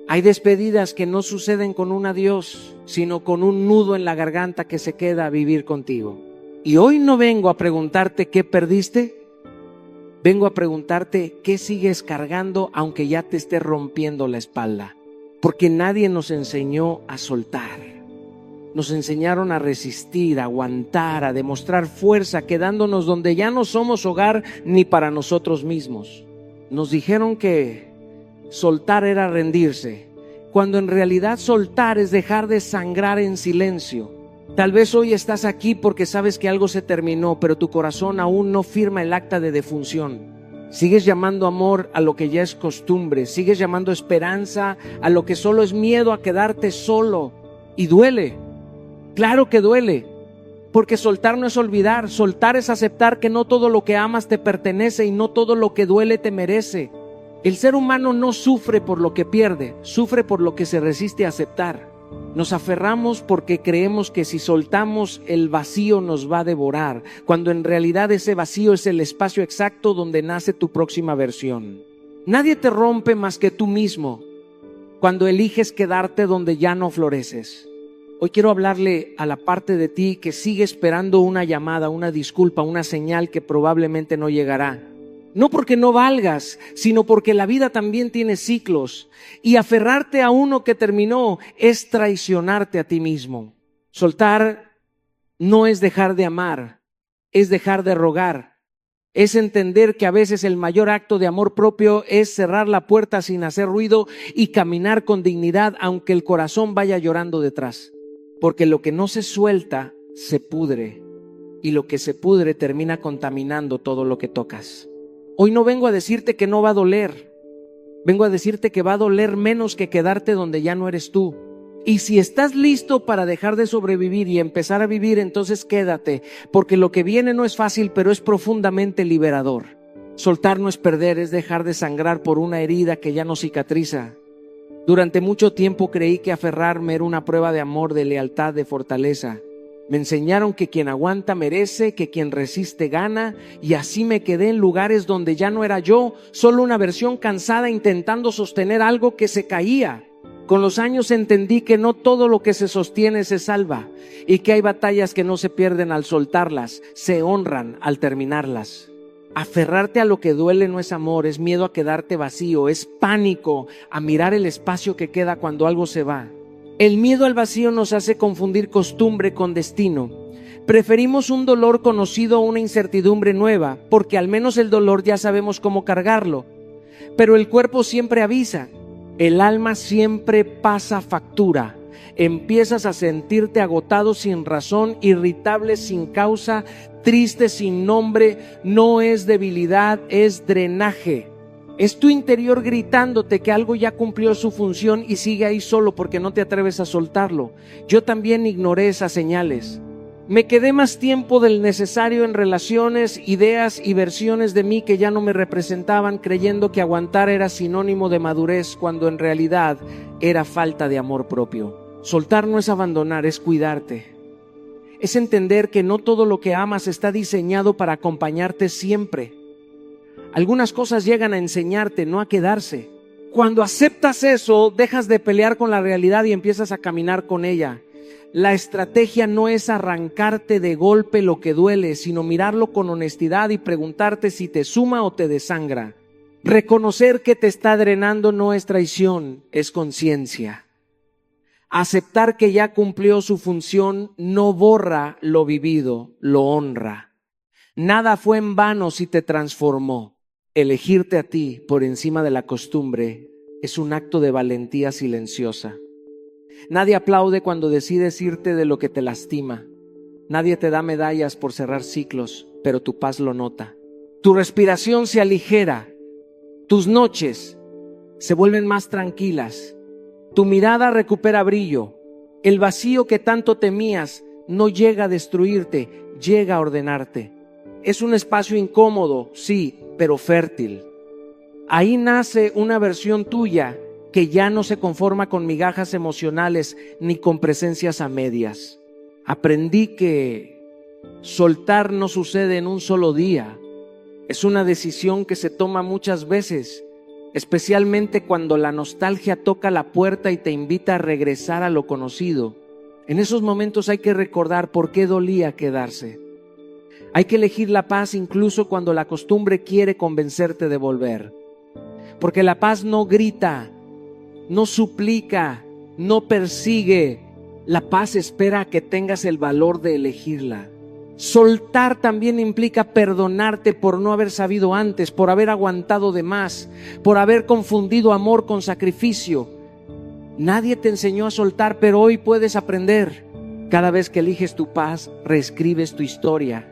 Hay despedidas que no suceden con un adiós, sino con un nudo en la garganta que se queda a vivir contigo. Y hoy no vengo a preguntarte qué perdiste, vengo a preguntarte qué sigues cargando aunque ya te esté rompiendo la espalda. Porque nadie nos enseñó a soltar. Nos enseñaron a resistir, a aguantar, a demostrar fuerza, quedándonos donde ya no somos hogar ni para nosotros mismos. Nos dijeron que soltar era rendirse, cuando en realidad soltar es dejar de sangrar en silencio. Tal vez hoy estás aquí porque sabes que algo se terminó, pero tu corazón aún no firma el acta de defunción. Sigues llamando amor a lo que ya es costumbre, sigues llamando esperanza a lo que solo es miedo a quedarte solo. Y duele, claro que duele, porque soltar no es olvidar, soltar es aceptar que no todo lo que amas te pertenece y no todo lo que duele te merece. El ser humano no sufre por lo que pierde, sufre por lo que se resiste a aceptar. Nos aferramos porque creemos que si soltamos el vacío nos va a devorar, cuando en realidad ese vacío es el espacio exacto donde nace tu próxima versión. Nadie te rompe más que tú mismo cuando eliges quedarte donde ya no floreces. Hoy quiero hablarle a la parte de ti que sigue esperando una llamada, una disculpa, una señal que probablemente no llegará. No porque no valgas, sino porque la vida también tiene ciclos. Y aferrarte a uno que terminó es traicionarte a ti mismo. Soltar no es dejar de amar, es dejar de rogar. Es entender que a veces el mayor acto de amor propio es cerrar la puerta sin hacer ruido y caminar con dignidad aunque el corazón vaya llorando detrás. Porque lo que no se suelta se pudre y lo que se pudre termina contaminando todo lo que tocas. Hoy no vengo a decirte que no va a doler, vengo a decirte que va a doler menos que quedarte donde ya no eres tú. Y si estás listo para dejar de sobrevivir y empezar a vivir, entonces quédate, porque lo que viene no es fácil, pero es profundamente liberador. Soltar no es perder, es dejar de sangrar por una herida que ya no cicatriza. Durante mucho tiempo creí que aferrarme era una prueba de amor, de lealtad, de fortaleza. Me enseñaron que quien aguanta merece, que quien resiste gana, y así me quedé en lugares donde ya no era yo, solo una versión cansada intentando sostener algo que se caía. Con los años entendí que no todo lo que se sostiene se salva, y que hay batallas que no se pierden al soltarlas, se honran al terminarlas. Aferrarte a lo que duele no es amor, es miedo a quedarte vacío, es pánico a mirar el espacio que queda cuando algo se va. El miedo al vacío nos hace confundir costumbre con destino. Preferimos un dolor conocido a una incertidumbre nueva, porque al menos el dolor ya sabemos cómo cargarlo. Pero el cuerpo siempre avisa, el alma siempre pasa factura. Empiezas a sentirte agotado sin razón, irritable sin causa, triste sin nombre. No es debilidad, es drenaje. Es tu interior gritándote que algo ya cumplió su función y sigue ahí solo porque no te atreves a soltarlo. Yo también ignoré esas señales. Me quedé más tiempo del necesario en relaciones, ideas y versiones de mí que ya no me representaban, creyendo que aguantar era sinónimo de madurez, cuando en realidad era falta de amor propio. Soltar no es abandonar, es cuidarte. Es entender que no todo lo que amas está diseñado para acompañarte siempre. Algunas cosas llegan a enseñarte, no a quedarse. Cuando aceptas eso, dejas de pelear con la realidad y empiezas a caminar con ella. La estrategia no es arrancarte de golpe lo que duele, sino mirarlo con honestidad y preguntarte si te suma o te desangra. Reconocer que te está drenando no es traición, es conciencia. Aceptar que ya cumplió su función no borra lo vivido, lo honra. Nada fue en vano si te transformó. Elegirte a ti por encima de la costumbre es un acto de valentía silenciosa. Nadie aplaude cuando decides irte de lo que te lastima. Nadie te da medallas por cerrar ciclos, pero tu paz lo nota. Tu respiración se aligera. Tus noches se vuelven más tranquilas. Tu mirada recupera brillo. El vacío que tanto temías no llega a destruirte, llega a ordenarte. Es un espacio incómodo, sí, pero fértil. Ahí nace una versión tuya que ya no se conforma con migajas emocionales ni con presencias a medias. Aprendí que soltar no sucede en un solo día. Es una decisión que se toma muchas veces, especialmente cuando la nostalgia toca la puerta y te invita a regresar a lo conocido. En esos momentos hay que recordar por qué dolía quedarse. Hay que elegir la paz incluso cuando la costumbre quiere convencerte de volver. Porque la paz no grita, no suplica, no persigue. La paz espera a que tengas el valor de elegirla. Soltar también implica perdonarte por no haber sabido antes, por haber aguantado de más, por haber confundido amor con sacrificio. Nadie te enseñó a soltar, pero hoy puedes aprender. Cada vez que eliges tu paz, reescribes tu historia.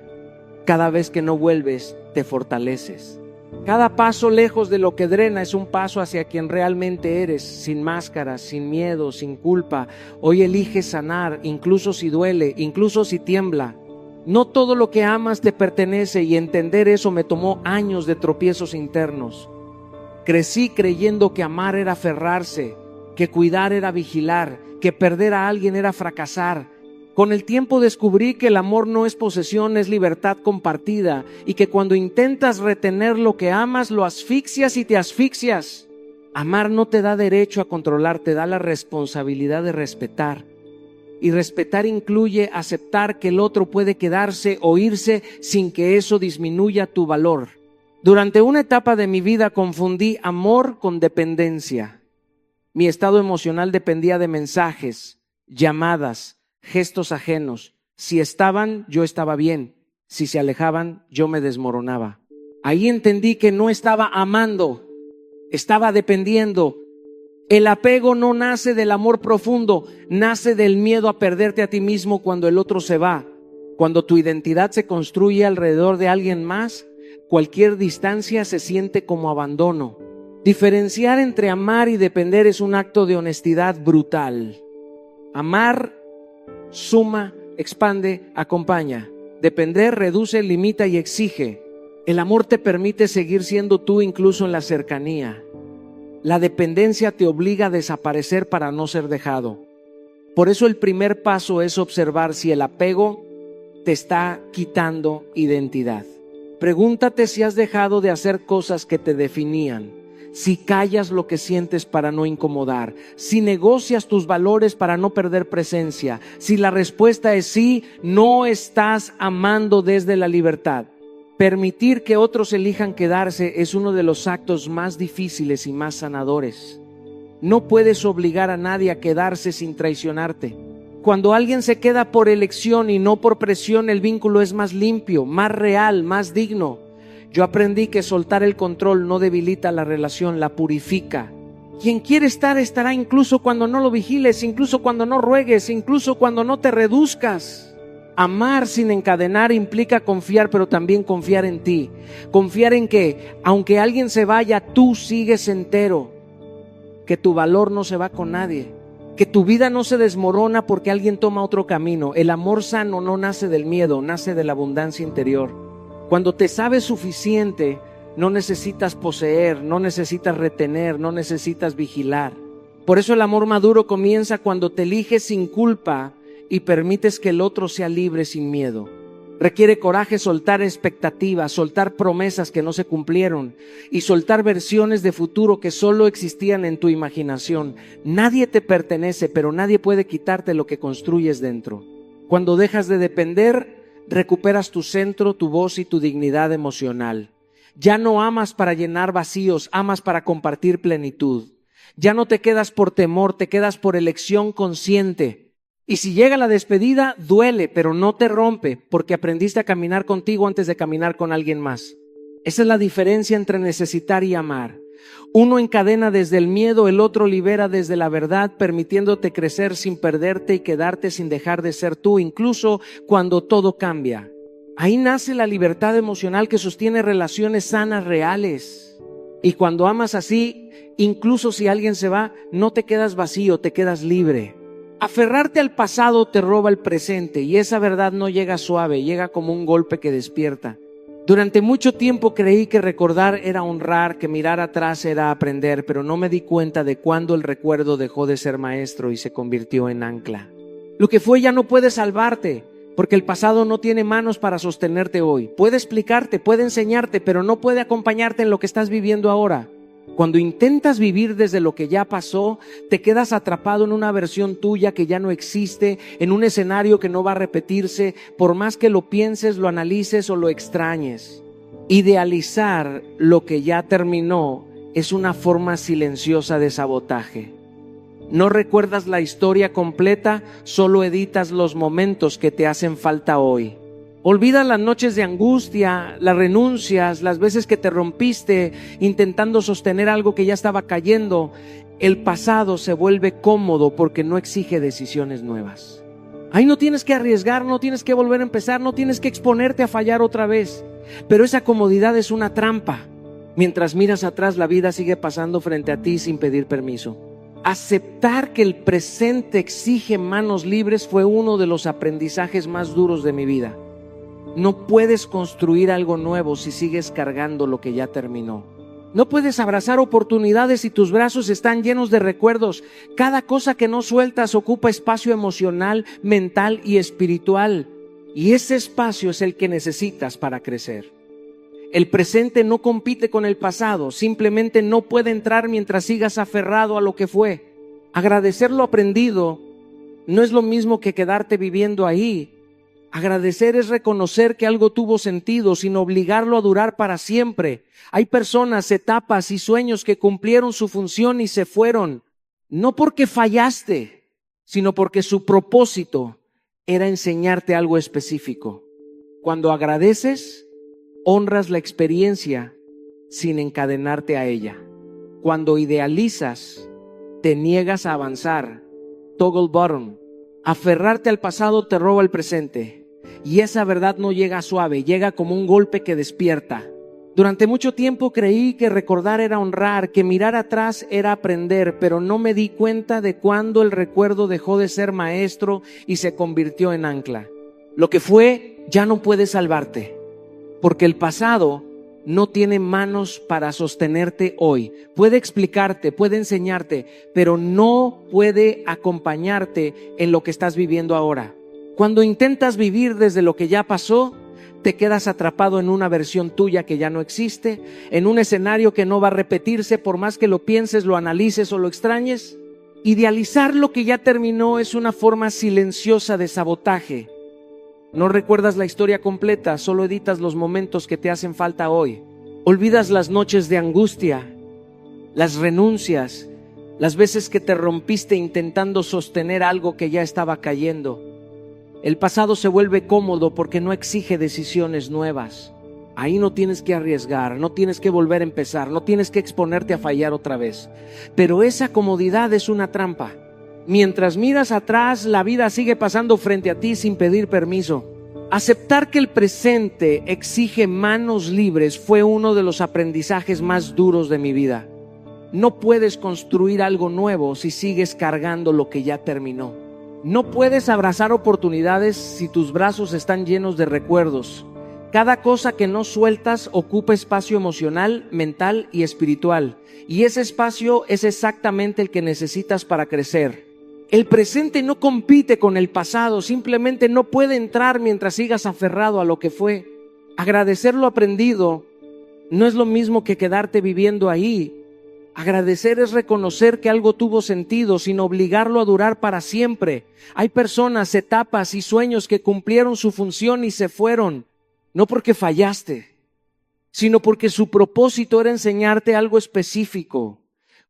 Cada vez que no vuelves, te fortaleces. Cada paso lejos de lo que drena es un paso hacia quien realmente eres, sin máscaras, sin miedo, sin culpa. Hoy eliges sanar, incluso si duele, incluso si tiembla. No todo lo que amas te pertenece, y entender eso me tomó años de tropiezos internos. Crecí creyendo que amar era aferrarse, que cuidar era vigilar, que perder a alguien era fracasar. Con el tiempo descubrí que el amor no es posesión, es libertad compartida, y que cuando intentas retener lo que amas, lo asfixias y te asfixias. Amar no te da derecho a controlar, te da la responsabilidad de respetar. Y respetar incluye aceptar que el otro puede quedarse o irse sin que eso disminuya tu valor. Durante una etapa de mi vida confundí amor con dependencia. Mi estado emocional dependía de mensajes, llamadas, gestos ajenos. Si estaban, yo estaba bien. Si se alejaban, yo me desmoronaba. Ahí entendí que no estaba amando, estaba dependiendo. El apego no nace del amor profundo, nace del miedo a perderte a ti mismo cuando el otro se va. Cuando tu identidad se construye alrededor de alguien más, cualquier distancia se siente como abandono. Diferenciar entre amar y depender es un acto de honestidad brutal. Amar suma, expande, acompaña. Depender reduce, limita y exige. El amor te permite seguir siendo tú incluso en la cercanía. La dependencia te obliga a desaparecer para no ser dejado. Por eso el primer paso es observar si el apego te está quitando identidad. Pregúntate si has dejado de hacer cosas que te definían, si callas lo que sientes para no incomodar, si negocias tus valores para no perder presencia. Si la respuesta es sí, no estás amando desde la libertad. Permitir que otros elijan quedarse es uno de los actos más difíciles y más sanadores. No puedes obligar a nadie a quedarse sin traicionarte. Cuando alguien se queda por elección y no por presión, el vínculo es más limpio, más real, más digno. Yo aprendí que soltar el control no debilita la relación, la purifica. Quien quiere estar, estará incluso cuando no lo vigiles, incluso cuando no ruegues, incluso cuando no te reduzcas. Amar sin encadenar implica confiar, pero también confiar en ti. Confiar en que, aunque alguien se vaya, tú sigues entero. Que tu valor no se va con nadie. Que tu vida no se desmorona porque alguien toma otro camino. El amor sano no nace del miedo, nace de la abundancia interior. Cuando te sabes suficiente, no necesitas poseer, no necesitas retener, no necesitas vigilar. Por eso el amor maduro comienza cuando te eliges sin culpa y permites que el otro sea libre sin miedo. Requiere coraje soltar expectativas, soltar promesas que no se cumplieron y soltar versiones de futuro que solo existían en tu imaginación. Nadie te pertenece, pero nadie puede quitarte lo que construyes dentro. Cuando dejas de depender, recuperas tu centro, tu voz y tu dignidad emocional. Ya no amas para llenar vacíos, amas para compartir plenitud. Ya no te quedas por temor, te quedas por elección consciente. Y si llega la despedida, duele, pero no te rompe, porque aprendiste a caminar contigo antes de caminar con alguien más. Esa es la diferencia entre necesitar y amar. Uno encadena desde el miedo, el otro libera desde la verdad, permitiéndote crecer sin perderte y quedarte sin dejar de ser tú, incluso cuando todo cambia. Ahí nace la libertad emocional que sostiene relaciones sanas, reales. Y cuando amas así, incluso si alguien se va, no te quedas vacío, te quedas libre. Aferrarte al pasado te roba el presente y esa verdad no llega suave, llega como un golpe que despierta. Durante mucho tiempo creí que recordar era honrar, que mirar atrás era aprender, pero no me di cuenta de cuándo el recuerdo dejó de ser maestro y se convirtió en ancla. Lo que fue ya no puede salvarte, porque el pasado no tiene manos para sostenerte hoy. Puede explicarte, puede enseñarte, pero no puede acompañarte en lo que estás viviendo ahora. Cuando intentas vivir desde lo que ya pasó, te quedas atrapado en una versión tuya que ya no existe, en un escenario que no va a repetirse, por más que lo pienses, lo analices o lo extrañes. Idealizar lo que ya terminó es una forma silenciosa de sabotaje. No recuerdas la historia completa, solo editas los momentos que te hacen falta hoy. Olvida las noches de angustia, las renuncias, las veces que te rompiste intentando sostener algo que ya estaba cayendo. El pasado se vuelve cómodo porque no exige decisiones nuevas. Ahí no tienes que arriesgar, no tienes que volver a empezar, no tienes que exponerte a fallar otra vez. Pero esa comodidad es una trampa. Mientras miras atrás, la vida sigue pasando frente a ti sin pedir permiso. Aceptar que el presente exige manos libres fue uno de los aprendizajes más duros de mi vida. No puedes construir algo nuevo si sigues cargando lo que ya terminó. No puedes abrazar oportunidades si tus brazos están llenos de recuerdos. Cada cosa que no sueltas ocupa espacio emocional, mental y espiritual. Y ese espacio es el que necesitas para crecer. El presente no compite con el pasado, simplemente no puede entrar mientras sigas aferrado a lo que fue. Agradecer lo aprendido no es lo mismo que quedarte viviendo ahí. Agradecer es reconocer que algo tuvo sentido sin obligarlo a durar para siempre. Hay personas, etapas y sueños que cumplieron su función y se fueron, no porque fallaste, sino porque su propósito era enseñarte algo específico. Cuando agradeces, honras la experiencia sin encadenarte a ella. Cuando idealizas, te niegas a avanzar. Toggle bottom. Aferrarte al pasado te roba el presente. Y esa verdad no llega suave, llega como un golpe que despierta. Durante mucho tiempo creí que recordar era honrar, que mirar atrás era aprender, pero no me di cuenta de cuándo el recuerdo dejó de ser maestro y se convirtió en ancla. Lo que fue ya no puede salvarte, porque el pasado no tiene manos para sostenerte hoy. Puede explicarte, puede enseñarte, pero no puede acompañarte en lo que estás viviendo ahora. Cuando intentas vivir desde lo que ya pasó, te quedas atrapado en una versión tuya que ya no existe, en un escenario que no va a repetirse por más que lo pienses, lo analices o lo extrañes. Idealizar lo que ya terminó es una forma silenciosa de sabotaje. No recuerdas la historia completa, solo editas los momentos que te hacen falta hoy. Olvidas las noches de angustia, las renuncias, las veces que te rompiste intentando sostener algo que ya estaba cayendo. El pasado se vuelve cómodo porque no exige decisiones nuevas. Ahí no tienes que arriesgar, no tienes que volver a empezar, no tienes que exponerte a fallar otra vez. Pero esa comodidad es una trampa. Mientras miras atrás, la vida sigue pasando frente a ti sin pedir permiso. Aceptar que el presente exige manos libres fue uno de los aprendizajes más duros de mi vida. No puedes construir algo nuevo si sigues cargando lo que ya terminó. No puedes abrazar oportunidades si tus brazos están llenos de recuerdos. Cada cosa que no sueltas ocupa espacio emocional, mental y espiritual. Y ese espacio es exactamente el que necesitas para crecer. El presente no compite con el pasado, simplemente no puede entrar mientras sigas aferrado a lo que fue. Agradecer lo aprendido no es lo mismo que quedarte viviendo ahí. Agradecer es reconocer que algo tuvo sentido sin obligarlo a durar para siempre. Hay personas, etapas y sueños que cumplieron su función y se fueron, no porque fallaste, sino porque su propósito era enseñarte algo específico.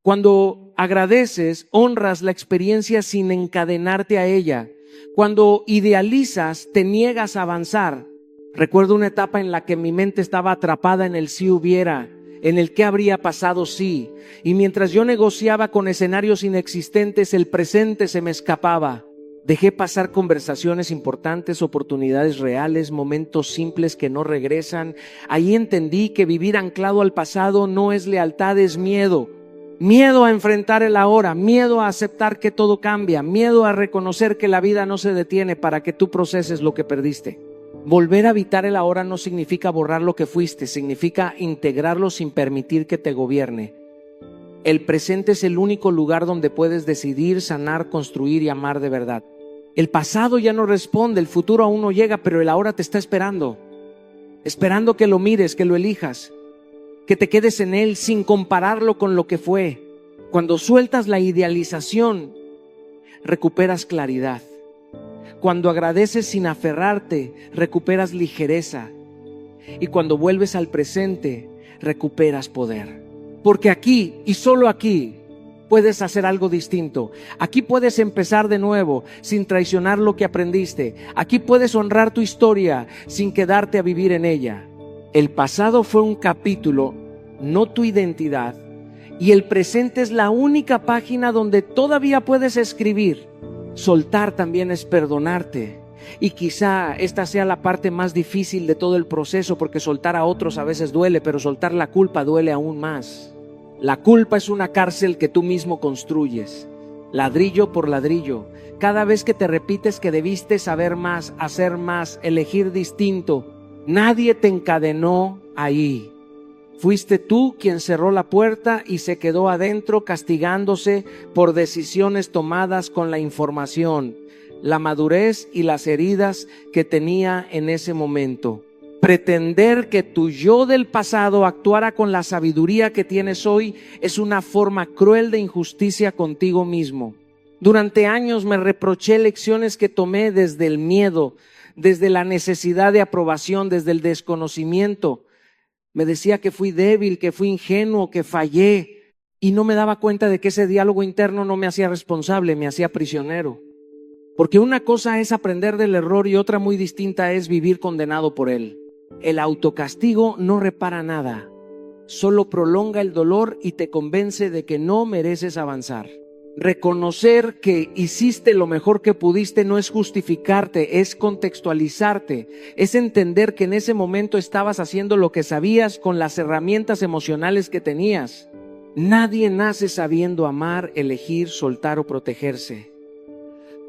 Cuando agradeces, honras la experiencia sin encadenarte a ella. Cuando idealizas, te niegas a avanzar. Recuerdo una etapa en la que mi mente estaba atrapada en el si hubiera, en el qué habría pasado si, y mientras yo negociaba con escenarios inexistentes, el presente se me escapaba. Dejé pasar conversaciones importantes, oportunidades reales, momentos simples que no regresan. Ahí entendí que vivir anclado al pasado no es lealtad, es miedo. Miedo a enfrentar el ahora, miedo a aceptar que todo cambia, miedo a reconocer que la vida no se detiene para que tú proceses lo que perdiste. Volver a habitar el ahora no significa borrar lo que fuiste, significa integrarlo sin permitir que te gobierne. El presente es el único lugar donde puedes decidir, sanar, construir y amar de verdad. El pasado ya no responde, el futuro aún no llega, pero el ahora te está esperando que lo mires, que lo elijas, que te quedes en él sin compararlo con lo que fue. Cuando sueltas la idealización, recuperas claridad. Cuando agradeces sin aferrarte, recuperas ligereza. Y cuando vuelves al presente, recuperas poder. Porque aquí, y solo aquí, puedes hacer algo distinto. Aquí puedes empezar de nuevo, sin traicionar lo que aprendiste. Aquí puedes honrar tu historia, sin quedarte a vivir en ella. El pasado fue un capítulo, no tu identidad. Y el presente es la única página donde todavía puedes escribir. Soltar también es perdonarte. Y quizá esta sea la parte más difícil de todo el proceso, porque soltar a otros a veces duele, pero soltar la culpa duele aún más. La culpa es una cárcel que tú mismo construyes, ladrillo por ladrillo. Cada vez que te repites que debiste saber más, hacer más, elegir distinto, nadie te encadenó ahí. Fuiste tú quien cerró la puerta y se quedó adentro castigándose por decisiones tomadas con la información, la madurez y las heridas que tenía en ese momento. Pretender que tu yo del pasado actuara con la sabiduría que tienes hoy es una forma cruel de injusticia contigo mismo. Durante años me reproché lecciones que tomé desde el miedo, desde la necesidad de aprobación, desde el desconocimiento. Me decía que fui débil, que fui ingenuo, que fallé, y no me daba cuenta de que ese diálogo interno no me hacía responsable, me hacía prisionero. Porque una cosa es aprender del error y otra muy distinta es vivir condenado por él. El autocastigo no repara nada, solo prolonga el dolor y te convence de que no mereces avanzar. Reconocer que hiciste lo mejor que pudiste no es justificarte, es contextualizarte, es entender que en ese momento estabas haciendo lo que sabías con las herramientas emocionales que tenías. Nadie nace sabiendo amar, elegir, soltar o protegerse.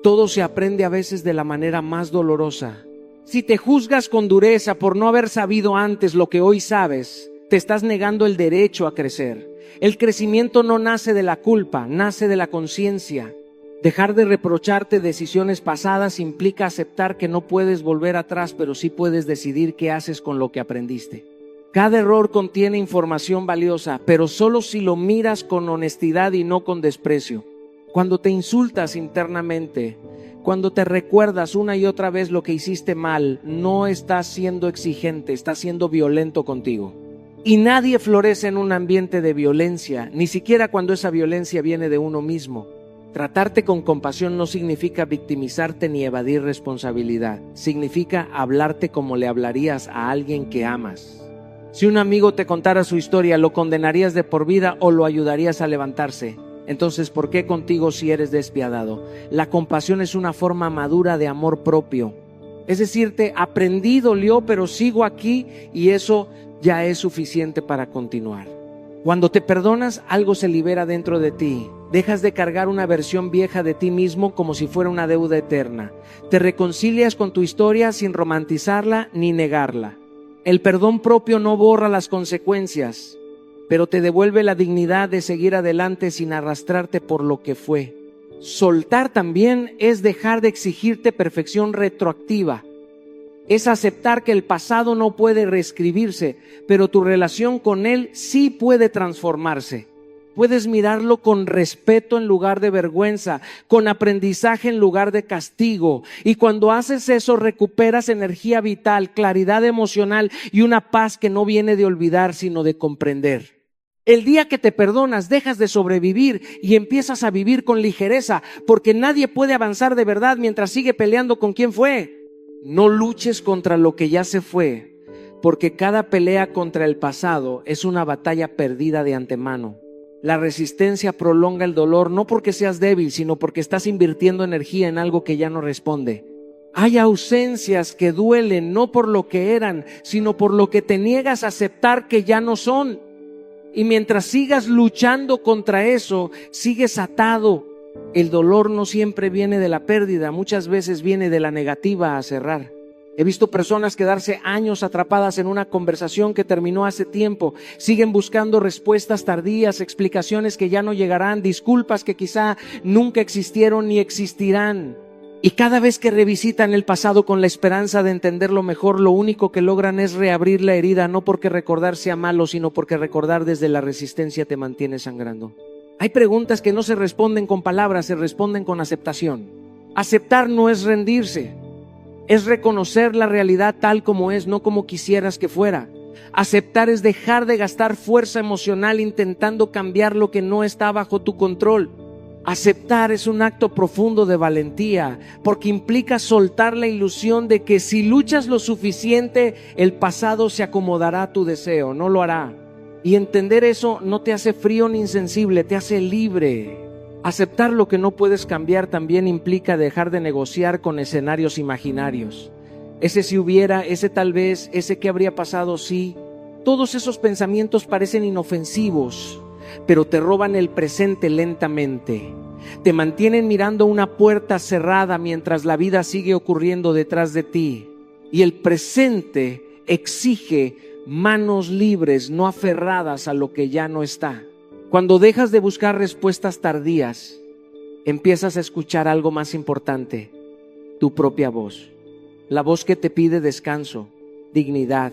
Todo se aprende a veces de la manera más dolorosa. Si te juzgas con dureza por no haber sabido antes lo que hoy sabes, te estás negando el derecho a crecer. El crecimiento no nace de la culpa, nace de la conciencia. Dejar de reprocharte decisiones pasadas implica aceptar que no puedes volver atrás, pero sí puedes decidir qué haces con lo que aprendiste. Cada error contiene información valiosa, pero solo si lo miras con honestidad y no con desprecio. Cuando te insultas internamente, cuando te recuerdas una y otra vez lo que hiciste mal, no estás siendo exigente, estás siendo violento contigo. Y nadie florece en un ambiente de violencia, ni siquiera cuando esa violencia viene de uno mismo. Tratarte con compasión no significa victimizarte ni evadir responsabilidad. Significa hablarte como le hablarías a alguien que amas. Si un amigo te contara su historia, ¿lo condenarías de por vida o lo ayudarías a levantarse? Entonces, ¿por qué contigo si eres despiadado? La compasión es una forma madura de amor propio. Es decirte, aprendí, dolió, pero sigo aquí y eso ya es suficiente para continuar. Cuando te perdonas, algo se libera dentro de ti. Dejas de cargar una versión vieja de ti mismo como si fuera una deuda eterna. Te reconcilias con tu historia sin romantizarla ni negarla. El perdón propio no borra las consecuencias, pero te devuelve la dignidad de seguir adelante sin arrastrarte por lo que fue. Soltar también es dejar de exigirte perfección retroactiva. Es aceptar que el pasado no puede reescribirse, pero tu relación con él sí puede transformarse. Puedes mirarlo con respeto en lugar de vergüenza, con aprendizaje en lugar de castigo. Y cuando haces eso, recuperas energía vital, claridad emocional y una paz que no viene de olvidar, sino de comprender. El día que te perdonas, dejas de sobrevivir y empiezas a vivir con ligereza, porque nadie puede avanzar de verdad mientras sigue peleando con quien fue. No luches contra lo que ya se fue, porque cada pelea contra el pasado es una batalla perdida de antemano. La resistencia prolonga el dolor no porque seas débil, sino porque estás invirtiendo energía en algo que ya no responde. Hay ausencias que duelen no por lo que eran, sino por lo que te niegas a aceptar que ya no son. Y mientras sigas luchando contra eso, sigues atado. El dolor no siempre viene de la pérdida, muchas veces viene de la negativa a cerrar. He visto personas quedarse años atrapadas en una conversación que terminó hace tiempo. Siguen buscando respuestas tardías, explicaciones que ya no llegarán, disculpas que quizá nunca existieron ni existirán. Y cada vez que revisitan el pasado con la esperanza de entenderlo mejor, lo único que logran es reabrir la herida, no porque recordar sea malo, sino porque recordar desde la resistencia te mantiene sangrando. Hay preguntas que no se responden con palabras, se responden con aceptación. Aceptar no es rendirse, es reconocer la realidad tal como es, no como quisieras que fuera. Aceptar es dejar de gastar fuerza emocional intentando cambiar lo que no está bajo tu control. Aceptar es un acto profundo de valentía, porque implica soltar la ilusión de que si luchas lo suficiente, el pasado se acomodará a tu deseo. No lo hará. Y entender eso no te hace frío ni insensible, te hace libre. Aceptar lo que no puedes cambiar también implica dejar de negociar con escenarios imaginarios. Ese si hubiera, ese tal vez, ese qué habría pasado si. Todos esos pensamientos parecen inofensivos, pero te roban el presente lentamente. Te mantienen mirando una puerta cerrada mientras la vida sigue ocurriendo detrás de ti. Y el presente exige manos libres, no aferradas a lo que ya no está. Cuando dejas de buscar respuestas tardías, empiezas a escuchar algo más importante, tu propia voz. La voz que te pide descanso, dignidad,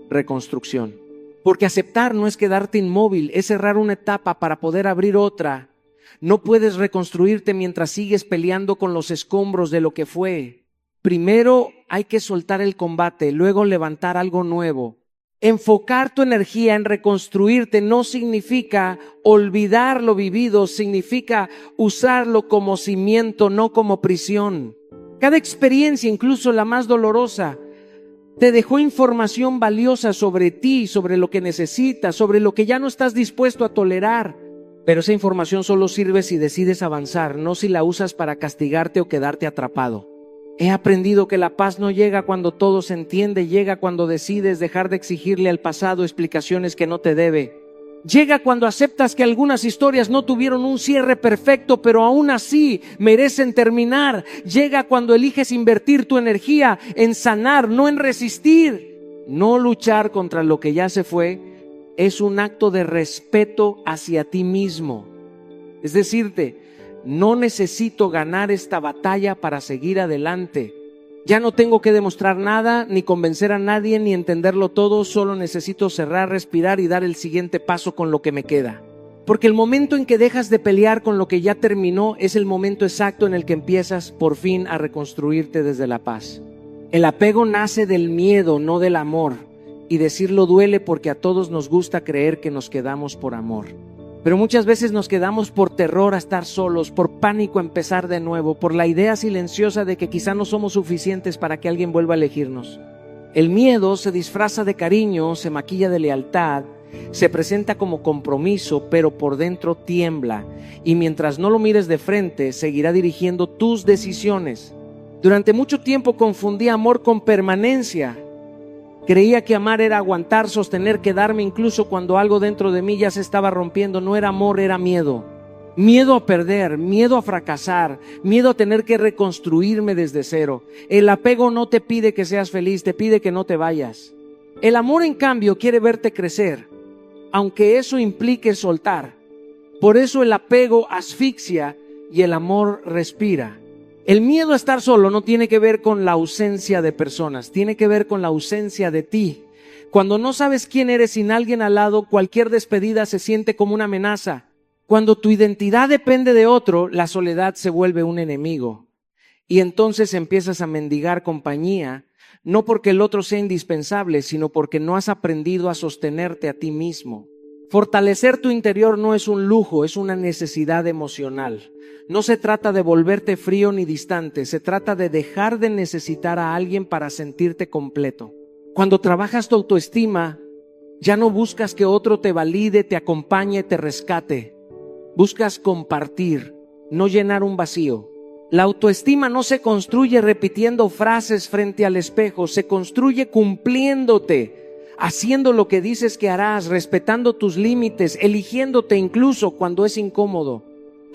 reconstrucción. Porque aceptar no es quedarte inmóvil, es cerrar una etapa para poder abrir otra. No puedes reconstruirte mientras sigues peleando con los escombros de lo que fue. Primero hay que soltar el combate, luego levantar algo nuevo. Enfocar tu energía en reconstruirte no significa olvidar lo vivido, significa usarlo como cimiento, no como prisión. Cada experiencia, incluso la más dolorosa, te dejó información valiosa sobre ti, sobre lo que necesitas, sobre lo que ya no estás dispuesto a tolerar. Pero esa información solo sirve si decides avanzar, no si la usas para castigarte o quedarte atrapado. He aprendido que la paz no llega cuando todo se entiende, llega cuando decides dejar de exigirle al pasado explicaciones que no te debe. Llega cuando aceptas que algunas historias no tuvieron un cierre perfecto, pero aún así merecen terminar. Llega cuando eliges invertir tu energía en sanar, no en resistir. No luchar contra lo que ya se fue es un acto de respeto hacia ti mismo. Es decirte, no necesito ganar esta batalla para seguir adelante. Ya no tengo que demostrar nada, ni convencer a nadie, ni entenderlo todo. Solo necesito cerrar, respirar y dar el siguiente paso con lo que me queda. Porque el momento en que dejas de pelear con lo que ya terminó es el momento exacto en el que empiezas por fin a reconstruirte desde la paz. El apego nace del miedo, no del amor. Y decirlo duele porque a todos nos gusta creer que nos quedamos por amor. Pero muchas veces nos quedamos por terror a estar solos, por pánico a empezar de nuevo, por la idea silenciosa de que quizá no somos suficientes para que alguien vuelva a elegirnos. El miedo se disfraza de cariño, se maquilla de lealtad, se presenta como compromiso, pero por dentro tiembla. Y mientras no lo mires de frente, seguirá dirigiendo tus decisiones. Durante mucho tiempo confundí amor con permanencia. Creía que amar era aguantar, sostener, quedarme incluso cuando algo dentro de mí ya se estaba rompiendo. No era amor, era miedo. Miedo a perder, miedo a fracasar, miedo a tener que reconstruirme desde cero. El apego no te pide que seas feliz, te pide que no te vayas. El amor, en cambio, quiere verte crecer, aunque eso implique soltar. Por eso el apego asfixia y el amor respira. El miedo a estar solo no tiene que ver con la ausencia de personas, tiene que ver con la ausencia de ti. Cuando no sabes quién eres sin alguien al lado, cualquier despedida se siente como una amenaza. Cuando tu identidad depende de otro, la soledad se vuelve un enemigo. Y entonces empiezas a mendigar compañía, no porque el otro sea indispensable, sino porque no has aprendido a sostenerte a ti mismo. Fortalecer tu interior no es un lujo, es una necesidad emocional. No se trata de volverte frío ni distante, se trata de dejar de necesitar a alguien para sentirte completo. Cuando trabajas tu autoestima, ya no buscas que otro te valide, te acompañe, te rescate. Buscas compartir, no llenar un vacío. La autoestima no se construye repitiendo frases frente al espejo, se construye cumpliéndote, haciendo lo que dices que harás, respetando tus límites, eligiéndote incluso cuando es incómodo.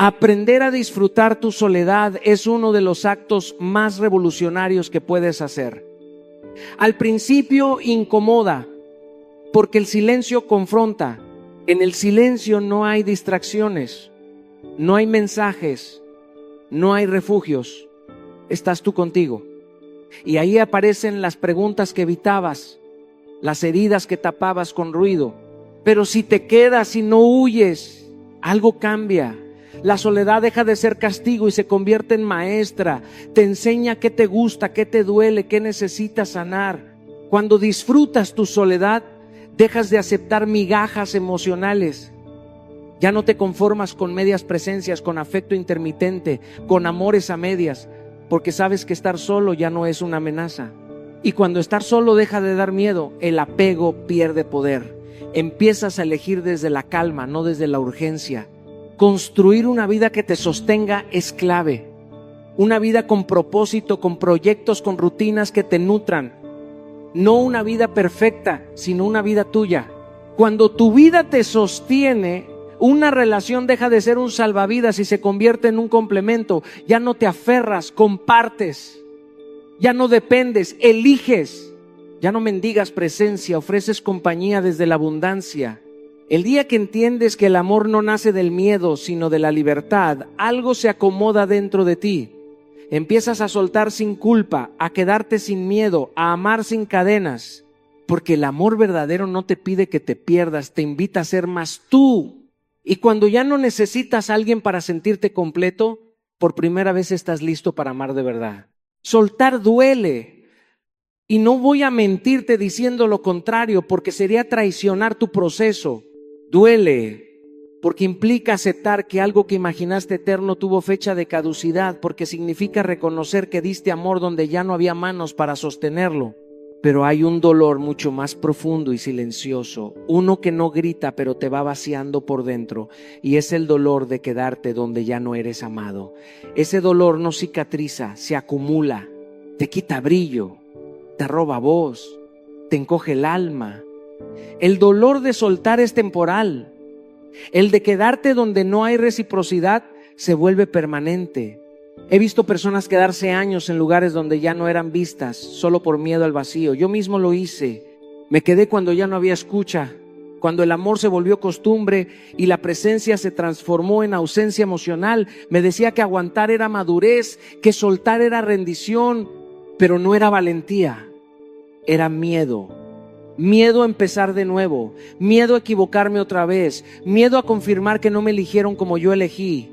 Aprender a disfrutar tu soledad es uno de los actos más revolucionarios que puedes hacer. Al principio incomoda, porque el silencio confronta. En el silencio no hay distracciones, no hay mensajes, no hay refugios. estás tú contigo. Y ahí aparecen las preguntas que evitabas, las heridas que tapabas con ruido. Pero si te quedas y no huyes, algo cambia. La soledad deja de ser castigo y se convierte en maestra. Te enseña qué te gusta, qué te duele, qué necesitas sanar. Cuando disfrutas tu soledad, dejas de aceptar migajas emocionales. Ya no te conformas con medias presencias, con afecto intermitente, con amores a medias, porque sabes que estar solo ya no es una amenaza. Y cuando estar solo deja de dar miedo, el apego pierde poder. Empiezas a elegir desde la calma, no desde la urgencia. Construir una vida que te sostenga es clave. Una vida con propósito, con proyectos, con rutinas que te nutran. No una vida perfecta, sino una vida tuya. Cuando tu vida te sostiene, una relación deja de ser un salvavidas y se convierte en un complemento. Ya no te aferras, compartes. Ya no dependes, eliges. Ya no mendigas presencia, ofreces compañía desde la abundancia. El día que entiendes que el amor no nace del miedo, sino de la libertad, algo se acomoda dentro de ti. Empiezas a soltar sin culpa, a quedarte sin miedo, a amar sin cadenas. Porque el amor verdadero no te pide que te pierdas, te invita a ser más tú. Y cuando ya no necesitas a alguien para sentirte completo, por primera vez estás listo para amar de verdad. Soltar duele. Y no voy a mentirte diciendo lo contrario, porque sería traicionar tu proceso. Duele, porque implica aceptar que algo que imaginaste eterno tuvo fecha de caducidad, porque significa reconocer que diste amor donde ya no había manos para sostenerlo. Pero hay un dolor mucho más profundo y silencioso, uno que no grita pero te va vaciando por dentro, y es el dolor de quedarte donde ya no eres amado. Ese dolor no cicatriza, se acumula, te quita brillo, te roba voz, te encoge el alma. El dolor de soltar es temporal. El de quedarte donde no hay reciprocidad se vuelve permanente. He visto personas quedarse años en lugares donde ya no eran vistas, solo por miedo al vacío. Yo mismo lo hice. Me quedé cuando ya no había escucha, cuando el amor se volvió costumbre y la presencia se transformó en ausencia emocional. Me decía que aguantar era madurez, que soltar era rendición, pero no era valentía. Era miedo. Miedo a empezar de nuevo, miedo a equivocarme otra vez, miedo a confirmar que no me eligieron como yo elegí.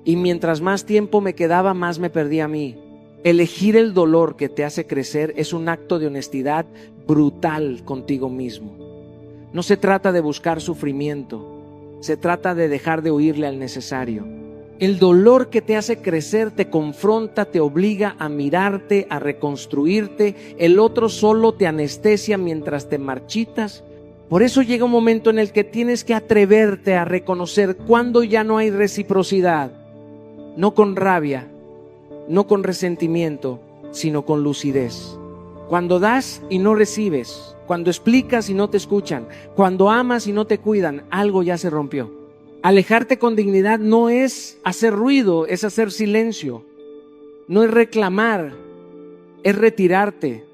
Y mientras más tiempo me quedaba, más me perdí a mí. Elegir el dolor que te hace crecer es un acto de honestidad brutal contigo mismo. No se trata de buscar sufrimiento, se trata de dejar de huirle al necesario. El dolor que te hace crecer te confronta, te obliga a mirarte, a reconstruirte. El otro solo te anestesia mientras te marchitas. Por eso llega un momento en el que tienes que atreverte a reconocer cuando ya no hay reciprocidad. No con rabia, no con resentimiento, sino con lucidez. Cuando das y no recibes, cuando explicas y no te escuchan, cuando amas y no te cuidan, algo ya se rompió. Alejarte con dignidad no es hacer ruido, es hacer silencio. No es reclamar, es retirarte.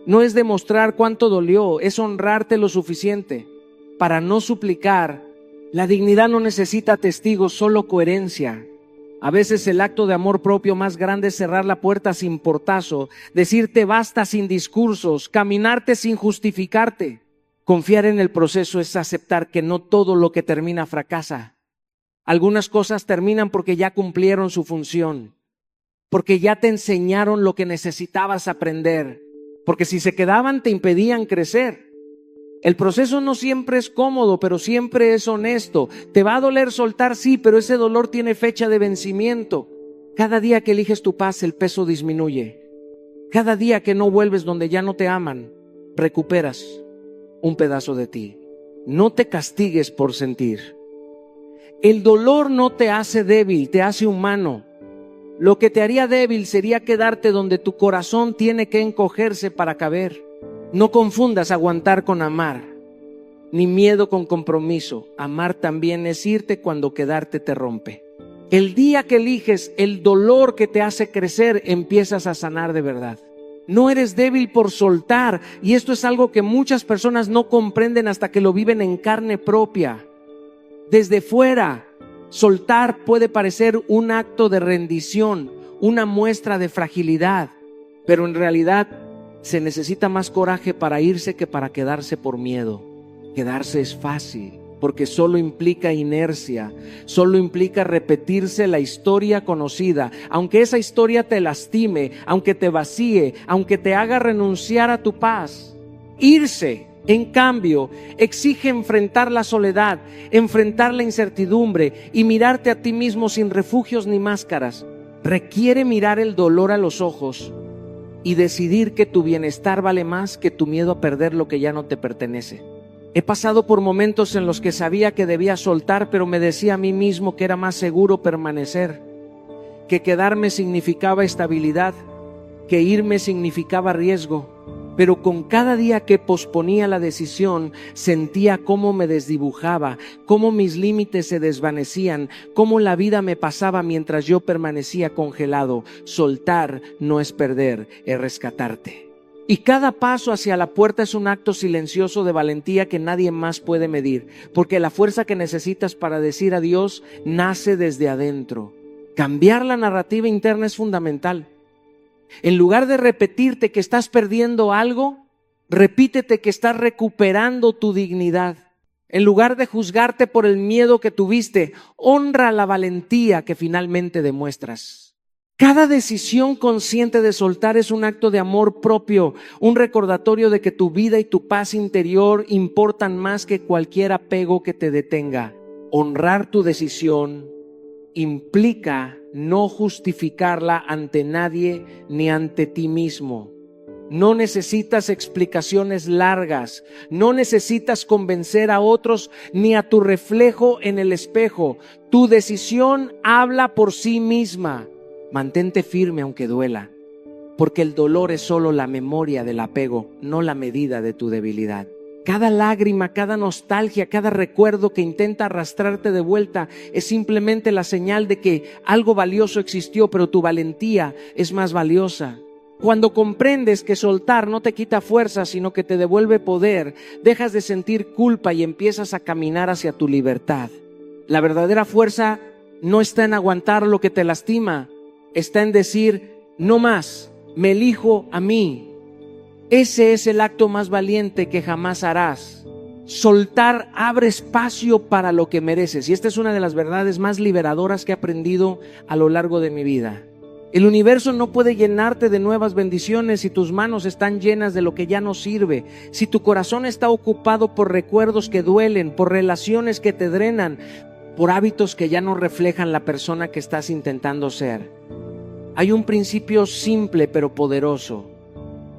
No es demostrar cuánto dolió, es honrarte lo suficiente para no suplicar. La dignidad no necesita testigos, solo coherencia. A veces el acto de amor propio más grande es cerrar la puerta sin portazo, decirte basta sin discursos, caminarte sin justificarte. Confiar en el proceso es aceptar que no todo lo que termina fracasa. Algunas cosas terminan porque ya cumplieron su función, porque ya te enseñaron lo que necesitabas aprender, porque si se quedaban te impedían crecer. El proceso no siempre es cómodo, pero siempre es honesto. Te va a doler soltar, sí, pero ese dolor tiene fecha de vencimiento. Cada día que eliges tu paz, el peso disminuye. Cada día que no vuelves donde ya no te aman, recuperas un pedazo de ti. No te castigues por sentir. El dolor no te hace débil, te hace humano. Lo que te haría débil sería quedarte donde tu corazón tiene que encogerse para caber. No confundas aguantar con amar, ni miedo con compromiso. Amar también es irte cuando quedarte te rompe. El día que eliges el dolor que te hace crecer, empiezas a sanar de verdad. No eres débil por soltar, y esto es algo que muchas personas no comprenden hasta que lo viven en carne propia. Desde fuera, soltar puede parecer un acto de rendición, una muestra de fragilidad, pero en realidad se necesita más coraje para irse que para quedarse por miedo. Quedarse es fácil, porque solo implica inercia, solo implica repetirse la historia conocida, aunque esa historia te lastime, aunque te vacíe, aunque te haga renunciar a tu paz. Irse, en cambio, exige enfrentar la soledad, enfrentar la incertidumbre y mirarte a ti mismo sin refugios ni máscaras. Requiere mirar el dolor a los ojos y decidir que tu bienestar vale más que tu miedo a perder lo que ya no te pertenece. He pasado por momentos en los que sabía que debía soltar, pero me decía a mí mismo que era más seguro permanecer, que quedarme significaba estabilidad, que irme significaba riesgo. Pero con cada día que posponía la decisión, sentía cómo me desdibujaba, cómo mis límites se desvanecían, cómo la vida me pasaba mientras yo permanecía congelado. Soltar no es perder, es rescatarte. Y cada paso hacia la puerta es un acto silencioso de valentía que nadie más puede medir, porque la fuerza que necesitas para decir adiós nace desde adentro. Cambiar la narrativa interna es fundamental. En lugar de repetirte que estás perdiendo algo, repítete que estás recuperando tu dignidad. En lugar de juzgarte por el miedo que tuviste, honra la valentía que finalmente demuestras. Cada decisión consciente de soltar es un acto de amor propio, un recordatorio de que tu vida y tu paz interior importan más que cualquier apego que te detenga. Honrar tu decisión implica no justificarla ante nadie ni ante ti mismo. No necesitas explicaciones largas, no necesitas convencer a otros ni a tu reflejo en el espejo. Tu decisión habla por sí misma. Mantente firme aunque duela, porque el dolor es solo la memoria del apego, no la medida de tu debilidad. Cada lágrima, cada nostalgia, cada recuerdo que intenta arrastrarte de vuelta es simplemente la señal de que algo valioso existió, pero tu valentía es más valiosa. Cuando comprendes que soltar no te quita fuerza, sino que te devuelve poder, dejas de sentir culpa y empiezas a caminar hacia tu libertad. La verdadera fuerza no está en aguantar lo que te lastima, está en decir, no más, me elijo a mí. Ese es el acto más valiente que jamás harás. Soltar abre espacio para lo que mereces. Y esta es una de las verdades más liberadoras que he aprendido a lo largo de mi vida. El universo no puede llenarte de nuevas bendiciones si tus manos están llenas de lo que ya no sirve, si tu corazón está ocupado por recuerdos que duelen, por relaciones que te drenan, por hábitos que ya no reflejan la persona que estás intentando ser. Hay un principio simple pero poderoso.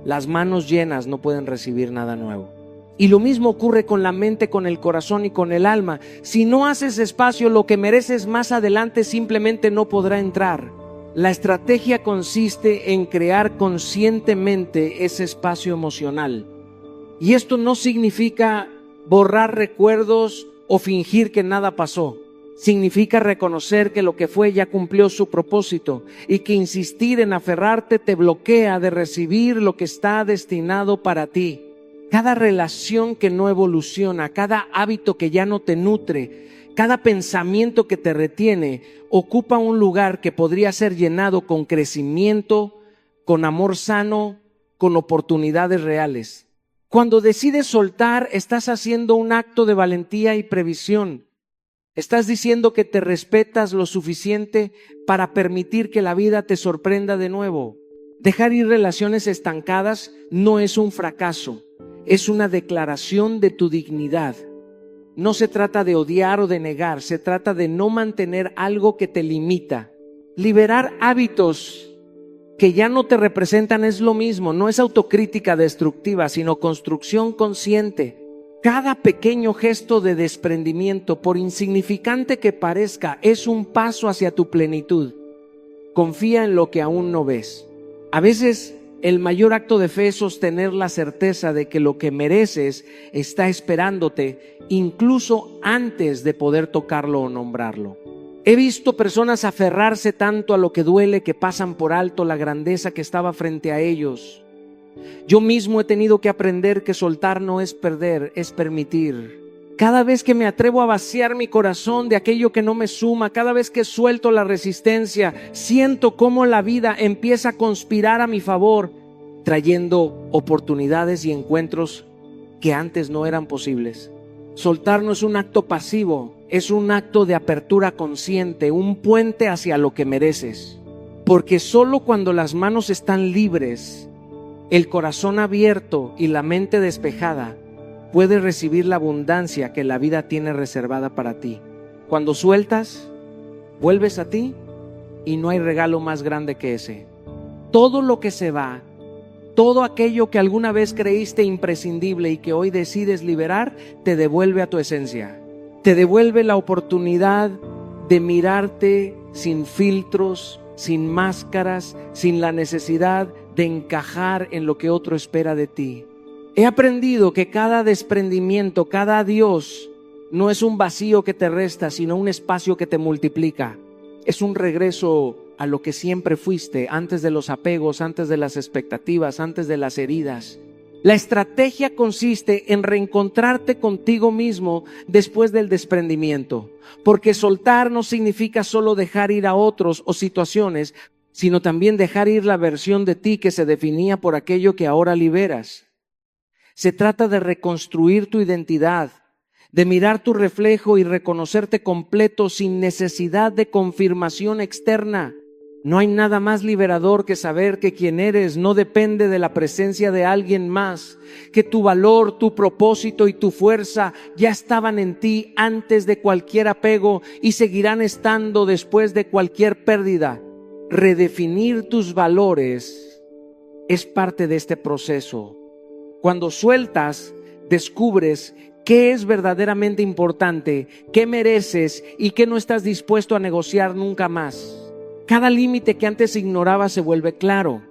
Las manos llenas no pueden recibir nada nuevo. Y lo mismo ocurre con la mente, con el corazón y con el alma. Si no haces espacio, lo que mereces más adelante simplemente no podrá entrar. La estrategia consiste en crear conscientemente ese espacio emocional. Y esto no significa borrar recuerdos o fingir que nada pasó. Significa reconocer que lo que fue ya cumplió su propósito y que insistir en aferrarte te bloquea de recibir lo que está destinado para ti. Cada relación que no evoluciona, cada hábito que ya no te nutre, cada pensamiento que te retiene, ocupa un lugar que podría ser llenado con crecimiento, con amor sano, con oportunidades reales. Cuando decides soltar, estás haciendo un acto de valentía y previsión. Estás diciendo que te respetas lo suficiente para permitir que la vida te sorprenda de nuevo. Dejar ir relaciones estancadas no es un fracaso, es una declaración de tu dignidad. No se trata de odiar o de negar, se trata de no mantener algo que te limita. Liberar hábitos que ya no te representan es lo mismo, no es autocrítica destructiva, sino construcción consciente. Cada pequeño gesto de desprendimiento, por insignificante que parezca, es un paso hacia tu plenitud. Confía en lo que aún no ves. A veces el mayor acto de fe es sostener la certeza de que lo que mereces está esperándote, incluso antes de poder tocarlo o nombrarlo. He visto personas aferrarse tanto a lo que duele que pasan por alto la grandeza que estaba frente a ellos. Yo mismo he tenido que aprender que soltar no es perder, es permitir. Cada vez que me atrevo a vaciar mi corazón de aquello que no me suma, cada vez que suelto la resistencia, siento cómo la vida empieza a conspirar a mi favor, trayendo oportunidades y encuentros que antes no eran posibles. Soltar no es un acto pasivo, es un acto de apertura consciente, un puente hacia lo que mereces. Porque solo cuando las manos están libres, el corazón abierto y la mente despejada, puedes recibir la abundancia que la vida tiene reservada para ti. Cuando sueltas, vuelves a ti y no hay regalo más grande que ese. Todo lo que se va, todo aquello que alguna vez creíste imprescindible y que hoy decides liberar, te devuelve a tu esencia. Te devuelve la oportunidad de mirarte sin filtros, sin máscaras, sin la necesidad de encajar en lo que otro espera de ti. He aprendido que cada desprendimiento, cada adiós, no es un vacío que te resta, sino un espacio que te multiplica. Es un regreso a lo que siempre fuiste, antes de los apegos, antes de las expectativas, antes de las heridas. La estrategia consiste en reencontrarte contigo mismo después del desprendimiento, porque soltar no significa solo dejar ir a otros o situaciones, sino también dejar ir la versión de ti que se definía por aquello que ahora liberas. Se trata de reconstruir tu identidad, de mirar tu reflejo y reconocerte completo sin necesidad de confirmación externa. No hay nada más liberador que saber que quien eres no depende de la presencia de alguien más, que tu valor, tu propósito y tu fuerza ya estaban en ti antes de cualquier apego y seguirán estando después de cualquier pérdida. Redefinir tus valores es parte de este proceso. Cuando sueltas, descubres qué es verdaderamente importante, qué mereces y qué no estás dispuesto a negociar nunca más. Cada límite que antes ignorabas se vuelve claro,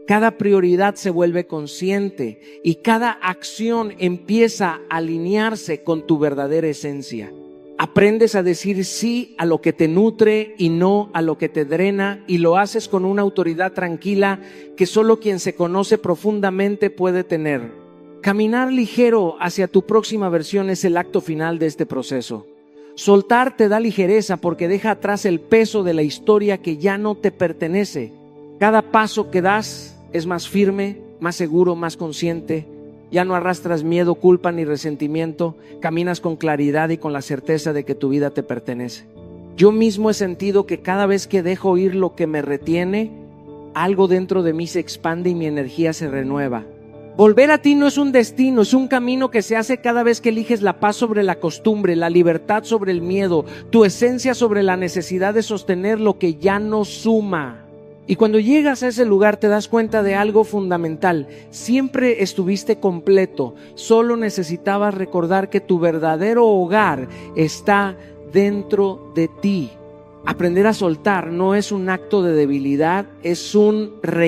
cada prioridad se vuelve consciente y cada acción empieza a alinearse con tu verdadera esencia. Aprendes a decir sí a lo que te nutre y no a lo que te drena, y lo haces con una autoridad tranquila que solo quien se conoce profundamente puede tener. Caminar ligero hacia tu próxima versión es el acto final de este proceso. Soltar te da ligereza porque deja atrás el peso de la historia que ya no te pertenece. Cada paso que das es más firme, más seguro, más consciente. Ya no arrastras miedo, culpa ni resentimiento. Caminas con claridad y con la certeza de que tu vida te pertenece. Yo mismo he sentido que cada vez que dejo ir lo que me retiene, algo dentro de mí se expande y mi energía se renueva. Volver a ti no es un destino, es un camino que se hace cada vez que eliges la paz sobre la costumbre, la libertad sobre el miedo, tu esencia sobre la necesidad de sostener lo que ya no suma. Y cuando llegas a ese lugar te das cuenta de algo fundamental. Siempre estuviste completo, solo necesitabas recordar que tu verdadero hogar está dentro de ti. Aprender a soltar no es un acto de debilidad, es un regalo.